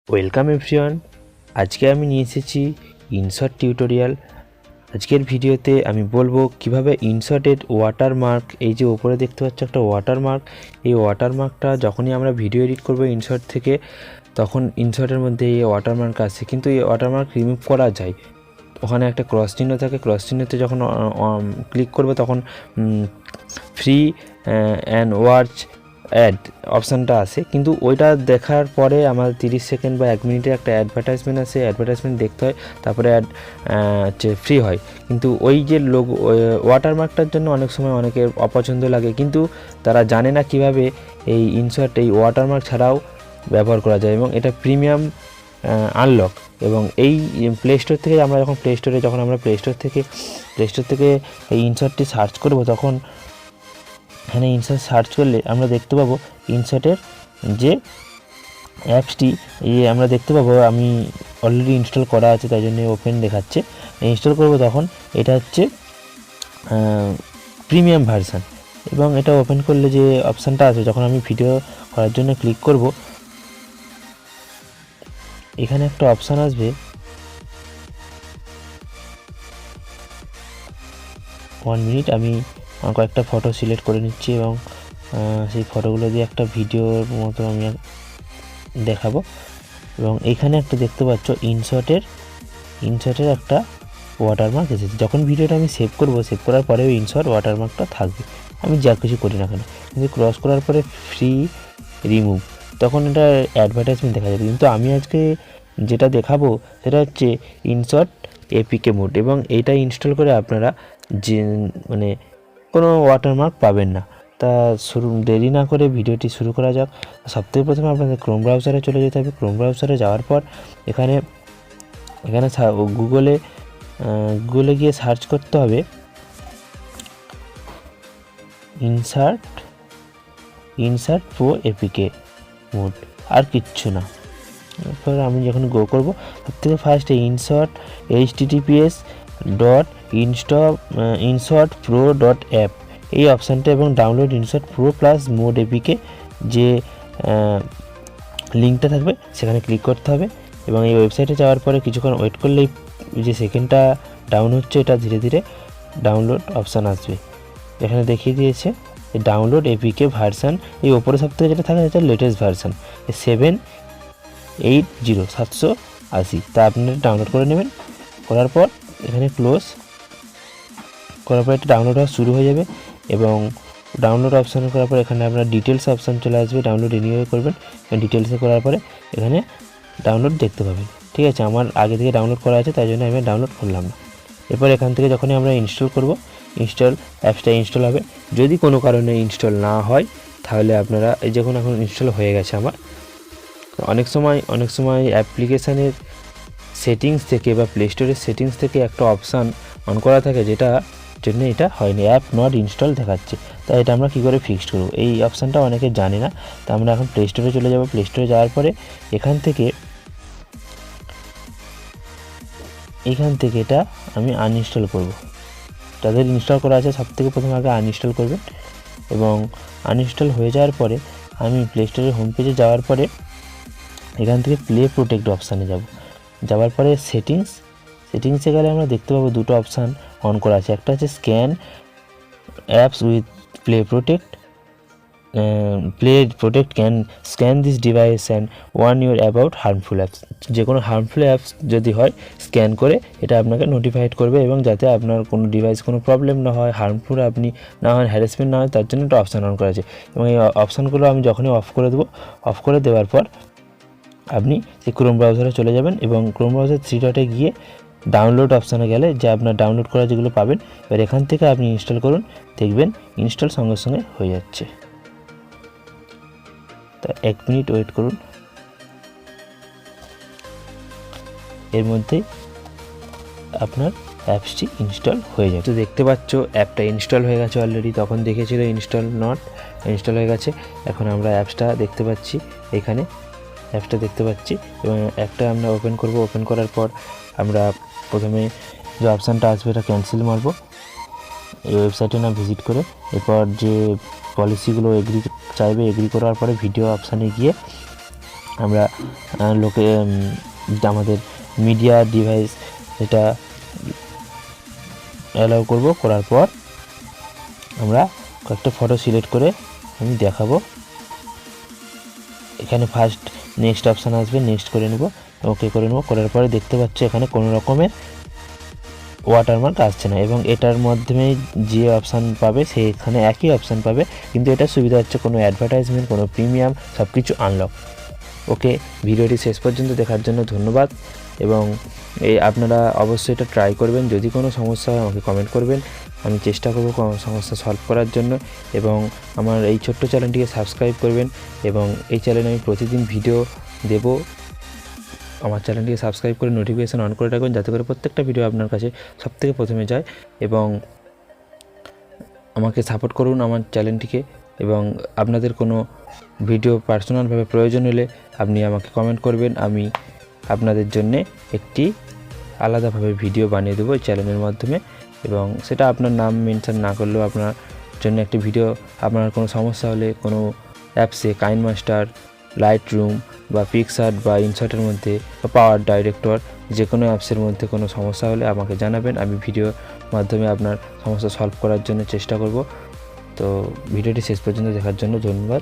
Welcome everyone. আজকে আমি নিয়ে এসেছি ইনশট টিউটোরিয়াল। আজকের ভিডিওতে আমি বলবো কিভাবে ইনশটের ওয়াটারমার্ক, এই যে ওপরে দেখতে পাচ্ছ একটা ওয়াটারমার্ক, এই ওয়াটারমার্কটা যখনই আমরা ভিডিও এডিট করব ইনশট থেকে, তখন ইনশটের মধ্যে এই ওয়াটারমার্ক আসে, কিন্তু এই ওয়াটারমার্ক রিমুভ করা যায়। ওখানে একটা ক্রস চিহ্ন থাকে, ক্রস চিহ্নতে যখন ক্লিক করবে তখন ফ্রি অ্যান্ড ওয়াচ অ্যাড অপশানটা আসে, কিন্তু ওইটা দেখার পরে আমার 30 সেকেন্ড বা 1 মিনিটের একটা অ্যাডভার্টাইজমেন্ট আসে, অ্যাডভার্টাইজমেন্ট দেখতে হয়, তারপরে অ্যাড ফ্রি হয়। কিন্তু ওই যে লোগো ওয়াটারমার্কটার জন্য অনেক সময় অনেকের অপছন্দ লাগে, কিন্তু তারা জানে না কিভাবে এই ইনশট এই ওয়াটারমার্ক ছাড়াও ব্যবহার করা যায়, এবং এটা প্রিমিয়াম আনলক। এবং এই প্লে স্টোর থেকে আমরা যখন প্লে স্টোর থেকে এই ইনশটটি সার্চ করব, তখন এখানে ইনশট সার্চ করলে আমরা দেখতে পাবো ইনশটের যে অ্যাপসটি আমরা দেখতে পাবো। আমি অলরেডি ইনস্টল করা আছে, তাই জন্য ওপেন দেখাচ্ছে। ইনস্টল করব তখন এটা হচ্ছে প্রিমিয়াম ভার্সান, এবং এটা ওপেন করলে যে অপশানটা আছে, যখন আমি ভিডিও করার জন্য ক্লিক করব, এখানে একটা অপশান আসবে 1 মিনিট। আমি কয়েকটা ফটো সিলেক্ট করে নিচ্ছি এবং সেই ফটোগুলো দিয়ে একটা ভিডিওর মতো আমি দেখাবো। এবং এইখানে একটা দেখতে পাচ্ছ ইনশটের একটা ওয়াটারমার্ক এসেছে। যখন ভিডিওটা আমি সেভ করব, সেভ করার পরেও ইনশট ওয়াটারমার্কটা থাকবে, আমি যা কিছু করি না কেন। কিন্তু ক্রস করার পরে ফ্রি রিমুভ, তখন এটা অ্যাডভার্টাইজমেন্ট দেখা যাবে। কিন্তু আমি আজকে যেটা দেখাবো সেটা হচ্ছে ইনশট এপিকে মোড, এবং এইটা ইনস্টল করে আপনারা যে কোনো ওয়াটারমার্ক পাবেন না। তা দেরি না করে ভিডিওটি শুরু করা যাক। সবথেকে প্রথমে আপনাদের ক্রোম ব্রাউজারে চলে যেতে হবে। ক্রোম ব্রাউজারে যাওয়ার পর এখানে গুগলে গিয়ে সার্চ করতে হবে ইনশট প্রো এপিকে মোড, আর কিচ্ছু না। এরপর আমি যখন গো করবো, সবথেকে ফার্স্টে https://inshotpro.app এই অপশানটা, এবং download InShot pro plus mode APK যে লিঙ্কটা থাকবে সেখানে ক্লিক করতে হবে। এবং এই ওয়েবসাইটে যাওয়ার পরে কিছুক্ষণ ওয়েট করলেই যে সেকেন্ডটা ডাউন হচ্ছে, এটা ধীরে ধীরে ডাউনলোড অপশান আসবে। এখানে দেখিয়ে দিয়েছে ডাউনলোড এপিকে ভার্সান, এই ওপরে সবথেকে যেটা থাকে সেটা লেটেস্ট ভার্সান 780 তা আপনারা ডাউনলোড করে নেবেন। করার পর এখানে ক্লোজ করার পর এটা ডাউনলোড হওয়া শুরু হয়ে যাবে, এবং ডাউনলোড অপশান করার পর এখানে আপনার ডিটেলস অপশান চলে আসবে। ডাউনলোড রিনিউ করবেন, ডিটেলসে করার পরে এখানে ডাউনলোড দেখতে পাবেন। ঠিক আছে, আমার আগে থেকে ডাউনলোড করা আছে, তাই জন্য আমি ডাউনলোড করলাম না। এরপর এখান থেকে যখনই আমরা ইনস্টল করব, অ্যাপসটা ইনস্টল হবে। যদি কোনো কারণে ইনস্টল না হয়, তাহলে আপনারা এই যখন এখন ইনস্টল হয়ে গেছে আমার, অনেক সময় অ্যাপ্লিকেশানের সেটিংস থেকে বা প্লে স্টোরের সেটিংস থেকে একটা অপশান অন করা থাকে, যেটা জন্য এটা হয়নি, অ্যাপ নট ইনস্টল দেখাচ্ছে। তাই এটা আমরা কী করে ফিক্সড করব, এই অপশানটা অনেকে জানে না। তো আমরা এখন প্লে স্টোরে চলে যাব। প্লে স্টোরে যাওয়ার পরে এখান থেকে এটা আমি আনইনস্টল করব। যাদের ইনস্টল করা আছে সবথেকে প্রথমে আগে আনইনস্টল করবেন, এবং আনইনস্টল হয়ে যাওয়ার পরে আমি প্লে স্টোরের হোম পেজে যাওয়ার পরে এখান থেকে প্লে প্রোটেক্ট অপশানে যাওয়ার পরে সেটিংসে গেলে আমরা দেখতে পাবো দুটো অপশান অন করা আছে। একটা হচ্ছে scan apps with play protect can scan this device and Warne your about harmful apps. যে কোনো হার্মফুল অ্যাপস যদি হয়, স্ক্যান করে এটা আপনাকে নোটিফাইড করবে, এবং যাতে আপনার কোনো ডিভাইস কোনো প্রবলেম না হয়, হার্মফুল আপনি না হন, হ্যারাসমেন্ট না হয়, তার জন্য একটা অপশান অন করা আছে। এবং এই অপশানগুলো আমি যখনই অফ করে দেবো, অফ করে দেওয়ার পর আপনি সেই ক্রোম ব্রাউজারে চলে যাবেন, এবং ক্রোম ব্রাউজার 3 ডটে গিয়ে ডাউনলোড অপশানে গেলে যে আপনার ডাউনলোড করা যেগুলো পাবেন, এবার এখান থেকে আপনি ইনস্টল করুন, দেখবেন ইনস্টল সঙ্গে সঙ্গে হয়ে যাচ্ছে। তা 1 মিনিট ওয়েট করুন, এর মধ্যেই আপনার অ্যাপসটি ইনস্টল হয়ে যাবে। তো দেখতে পাচ্ছ অ্যাপটা ইনস্টল হয়ে গেছে অলরেডি। তখন দেখেছিল ইনস্টল হয়ে গেছে। এখন আমরা অ্যাপসটা দেখতে পাচ্ছি, এখানে অ্যাপসটা দেখতে পাচ্ছি, এবং অ্যাপটা আমরা ওপেন করব। ওপেন করার পর আমরা প্রথমে যে অপশানটা আসবে এটা ক্যান্সেল মারবো, এই ওয়েবসাইটে না ভিজিট করে। এরপর যে পলিসিগুলো এগ্রি চাইবে, এগ্রি করার পরে ভিডিও অপশানে গিয়ে আমরা আমাদের মিডিয়া ডিভাইস এটা অ্যালাউ করব। করার পর আমরা কয়েকটা ফটো সিলেক্ট করে আমি দেখাবো। এখানে ফার্স্ট নেক্সট অপশান আসবে, নেক্সট করে নেব, ওকে করে নেব। করার পরে দেখতে পাচ্ছ এখানে কোনো রকমের ওয়াটারমার্ক আসছে না, এবং এটার মাধ্যমে যে অপশান পাবে সে এখানে একই অপশান পাবে, কিন্তু এটা সুবিধা হচ্ছে কোনো অ্যাডভার্টাইজমেন্ট, কোনো প্রিমিয়াম, সব কিছু আনলক। ওকে, ভিডিওটি শেষ পর্যন্ত দেখার জন্য ধন্যবাদ, এবং আপনারা অবশ্যই এটা ট্রাই করবেন। যদি কোনো সমস্যা হয় আমাকে কমেন্ট করবেন, আমি চেষ্টা করব কোনো সমস্যা সলভ করার জন্য। এবং আমার এই ছোট্ট চ্যানেলটিকে সাবস্ক্রাইব করবেন, এবং এই চ্যানেলে আমি প্রতিদিন ভিডিও দেব। আমার চ্যানেলটিকে সাবস্ক্রাইব করে নোটিফিকেশান অন করে রাখবেন, যাতে করে প্রত্যেকটা ভিডিও আপনার কাছে সবথেকে প্রথমে যায়। এবং আমাকে সাপোর্ট করুন আমার চ্যানেলটিকে, এবং আপনাদের কোনো ভিডিও পার্সোনালভাবে প্রয়োজন হলে আপনি আমাকে কমেন্ট করবেন, আমি আপনাদের জন্যে একটি আলাদাভাবে ভিডিও বানিয়ে দেবো এই চ্যানেলের মাধ্যমে। এবং সেটা আপনার নাম মেনশন না করলেও আপনার জন্য একটি ভিডিও, আপনার কোনো সমস্যা হলে কোনো অ্যাপসে কাইনমাস্টার, লাইটরুম বা পিক্সআর্ট বা ইনশটের মধ্যে বা পাওয়ার ডাইরেক্টর, যে কোনো অ্যাপসের মধ্যে কোনো সমস্যা হলে আমাকে জানাবেন, আমি ভিডিওর মাধ্যমে আপনার সমস্যা সলভ করার জন্য চেষ্টা করব। তো ভিডিওটি শেষ পর্যন্ত দেখার জন্য ধন্যবাদ।